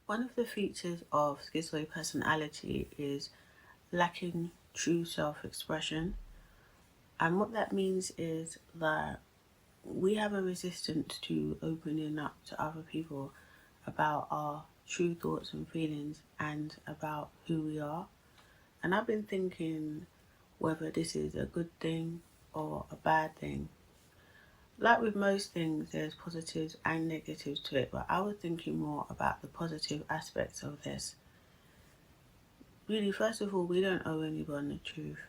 One of the features of schizoid personality is lacking true self-expression. And what that means is that we have a resistance to opening up to other people about our true thoughts and feelings and about who we are. And I've been thinking whether this is a good thing or a bad thing. Like with most things, there's positives and negatives to it, but I was thinking more about the positive aspects of this. Really, first of all, we don't owe anyone the truth.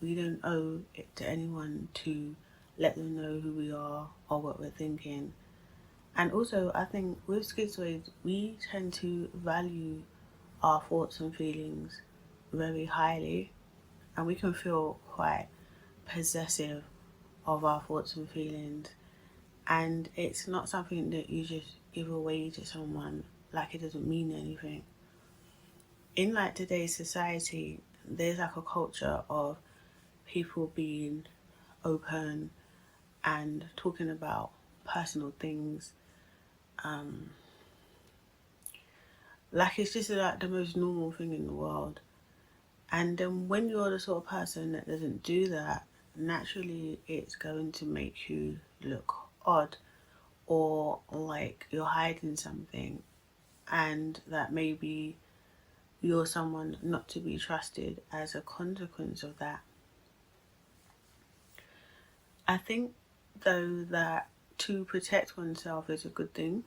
We don't owe it to anyone to let them know who we are or what we're thinking. And also, I think with schizoids, we tend to value our thoughts and feelings very highly, and we can feel quite possessive of our thoughts and feelings. And it's not something that you just give away to someone like it doesn't mean anything. In like today's society, there's like a culture of people being open and talking about personal things. Um, like it's just like the most normal thing in the world. And then when you're the sort of person that doesn't do that, naturally it's going to make you look odd or like you're hiding something, and that maybe you're someone not to be trusted as a consequence of that. I think though that to protect oneself is a good thing.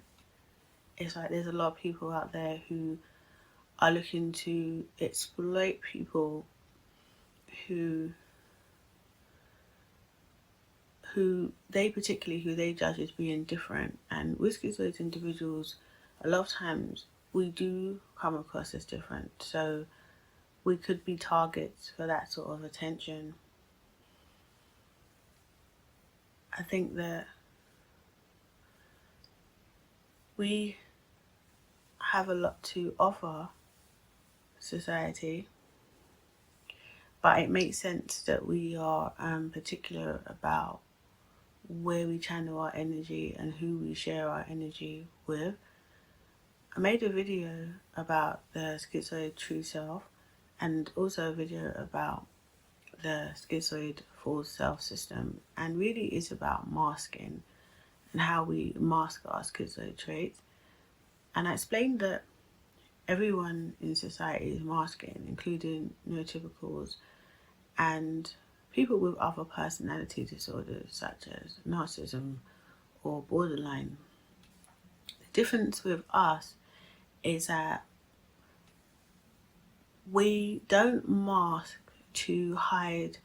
It's like there's a lot of people out there who are looking to exploit people who who they judge as being different. And with schizoid individuals, a lot of times we do come across as different. So we could be targets for that sort of attention. I think that we have a lot to offer society, but it makes sense that we are particular about where we channel our energy and who we share our energy with. I made a video about the schizoid true self and also a video about the schizoid false self system, and really it's about masking and how we mask our schizoid traits. And I explained that everyone in society is masking, including neurotypicals and people with other personality disorders such as narcissism or borderline. The difference with us is that we don't mask to hide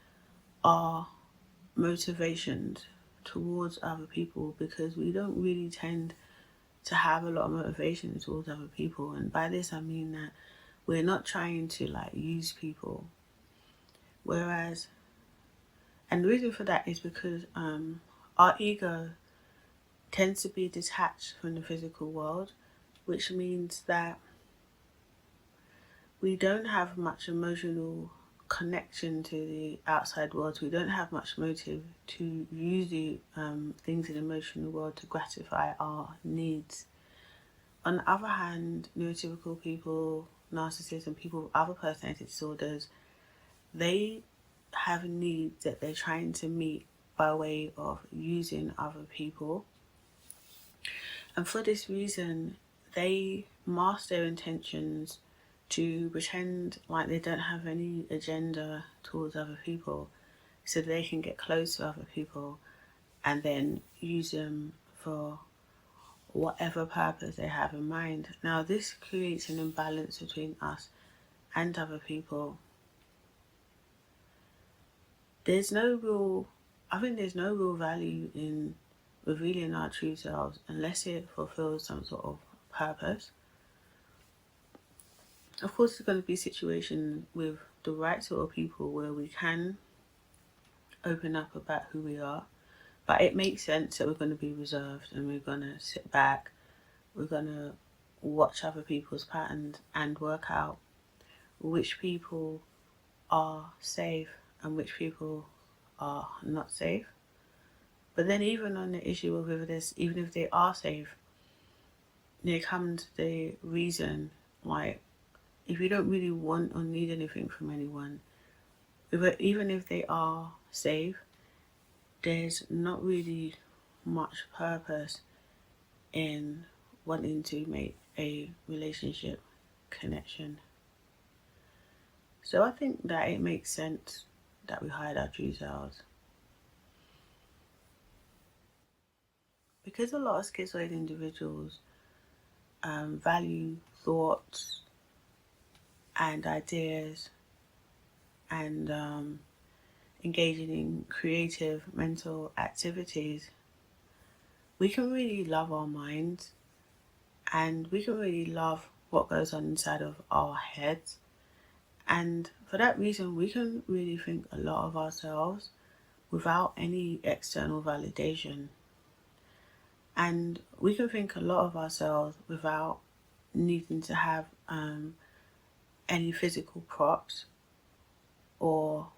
our motivations towards other people, because we don't really tend to have a lot of motivation towards other people. And by this I mean that we're not trying to like use people. Whereas, and the reason for that is because our ego tends to be detached from the physical world, which means that we don't have much emotional connection to the outside world. We don't have much motive to use the things in the emotional world to gratify our needs. On the other hand, neurotypical people, narcissists, and people with other personality disorders, they have needs that they're trying to meet by way of using other people. And for this reason, they mask their intentions to pretend like they don't have any agenda towards other people so they can get close to other people and then use them for whatever purpose they have in mind. Now, this creates an imbalance between us and other people. There's no real, I think there's no real value in revealing our true selves unless it fulfills some sort of purpose. Of course, there's going to be situations with the right sort of people where we can open up about who we are, but it makes sense that we're going to be reserved and we're going to sit back, we're going to watch other people's patterns and work out which people are safe and which people are not safe. But then even on the issue of whether this, even if they are safe, there comes the reason why, if you don't really want or need anything from anyone, even if they are safe, there's not really much purpose in wanting to make a relationship connection. So I think that it makes sense that we hide our true selves. Because a lot of schizoid individuals value thoughts and ideas and engaging in creative mental activities, we can really love our minds and we can really love what goes on inside of our heads. And for that reason, we can really think a lot of ourselves without any external validation. And we can think a lot of ourselves without needing to have any physical props, or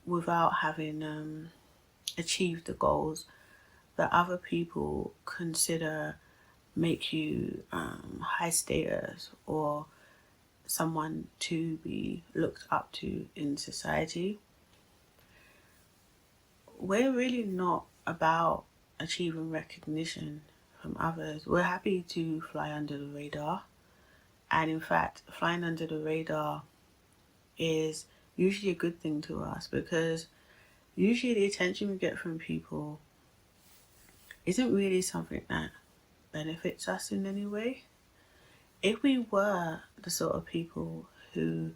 without having achieved the goals that other people consider make you high status or someone to be looked up to in society. We're really not about achieving recognition from others. We're happy to fly under the radar. And in fact, flying under the radar is usually a good thing to us, because usually the attention we get from people isn't really something that benefits us in any way. If we were the sort of people who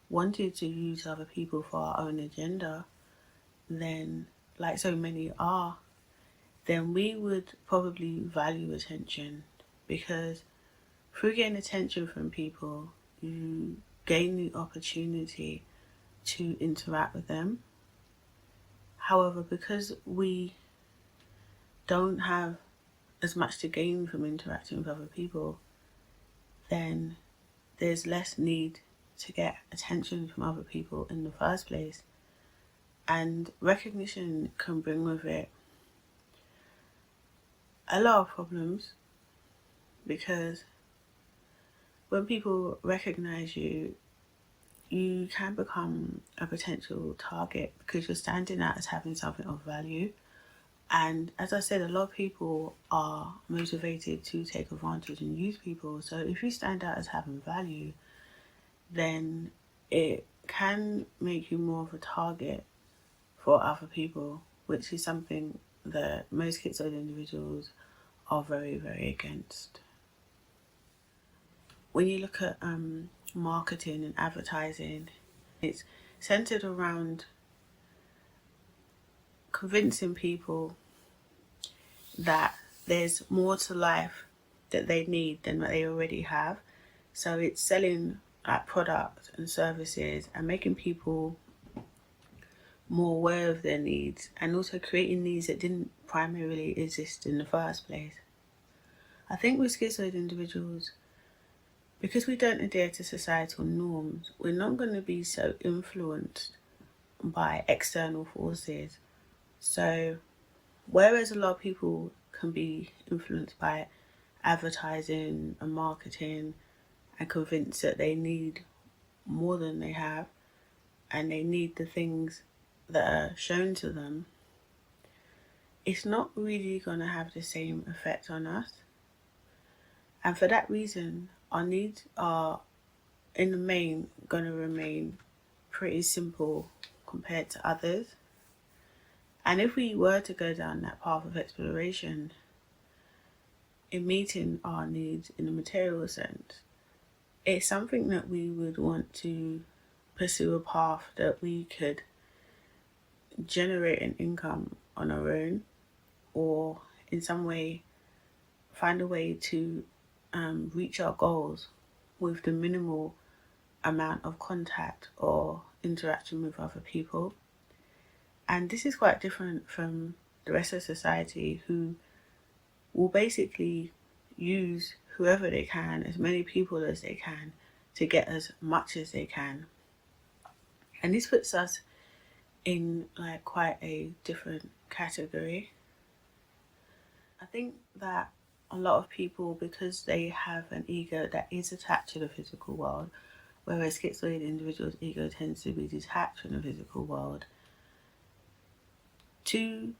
wanted to use other people for our own agenda, then, like so many are, then we would probably value attention, because through getting attention from people, you gain the opportunity to interact with them. However, because we don't have as much to gain from interacting with other people, then there's less need to get attention from other people in the first place. And recognition can bring with it a lot of problems, because when people recognize you, you can become a potential target because you're standing out as having something of value. And as I said, a lot of people are motivated to take advantage and use people. So if you stand out as having value, then it can make you more of a target for other people, which is something that most schizoid individuals are very, very against. When you look at marketing and advertising, it's centered around convincing people that there's more to life that they need than what they already have. So it's selling like products and services and making people more aware of their needs, and also creating needs that didn't primarily exist in the first place. I think with schizoid individuals, because we don't adhere to societal norms, we're not going to be so influenced by external forces. So whereas a lot of people can be influenced by advertising and marketing and convinced that they need more than they have and they need the things that are shown to them, it's not really going to have the same effect on us. And for that reason, our needs are, in the main, going to remain pretty simple compared to others. And if we were to go down that path of exploration, in meeting our needs in a material sense, it's something that we would want to pursue a path that we could generate an income on our own, or in some way find a way to reach our goals with the minimal amount of contact or interaction with other people. And this is quite different from the rest of society, who will basically use whoever they can, as many people as they can, to get as much as they can. And this puts us in like quite a different category. I think that a lot of people, because they have an ego that is attached to the physical world, whereas schizoid individuals' ego tends to be detached from the physical world, to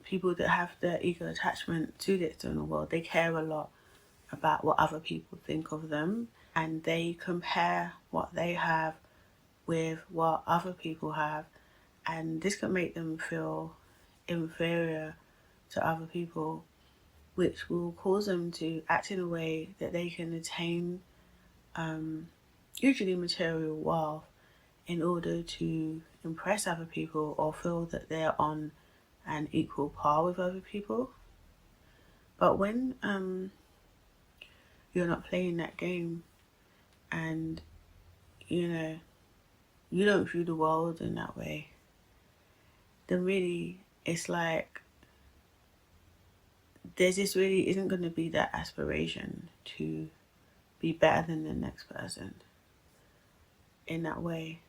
people that have their ego attachment to the external world, they care a lot about what other people think of them, and they compare what they have with what other people have, and this can make them feel inferior to other people, which will cause them to act in a way that they can attain usually material wealth in order to impress other people or feel that they're on an equal par with other people. But when you're not playing that game, and you don't view the world in that way, then really it's like there just really isn't going to be that aspiration to be better than the next person in that way.